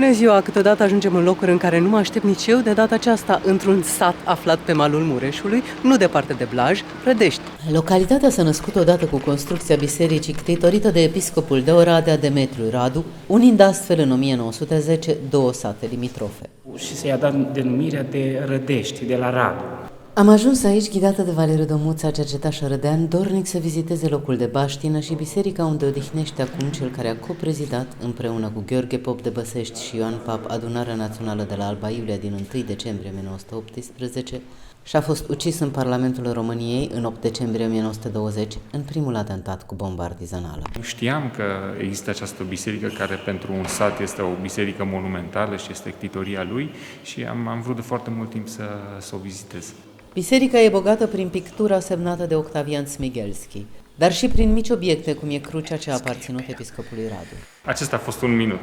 Bună ziua! Câteodată ajungem în locuri în care nu mă aștept nici eu, de data aceasta într-un sat aflat pe malul Mureșului, nu departe de Blaj, Rădești. Localitatea s-a născut odată cu construcția bisericii ctitorită de episcopul de Oradea Demetriu Radu, unind astfel în 1910 două sate limitrofe. Și se i-a dat denumirea de Rădești, de la Radu. Am ajuns aici ghidată de Valeriu Domuța, cercetaș rădean, dornic să viziteze locul de baștină și biserica unde odihnește acum cel care a coprezidat împreună cu Gheorghe Pop de Băsești și Ioan Pap Adunarea Națională de la Alba Iulia din 1 decembrie 1918 și a fost ucis în Parlamentul României în 8 decembrie 1920 în primul atentat cu bombă artizanală. Știam că există această biserică care pentru un sat este o biserică monumentală și este ctitoria lui și am vrut de foarte mult timp să o vizitez. Biserica e bogată prin pictura semnată de Octavian Smigelski, dar și prin mici obiecte, cum e crucea ce a aparținut episcopului Radu. Acesta a fost un minut.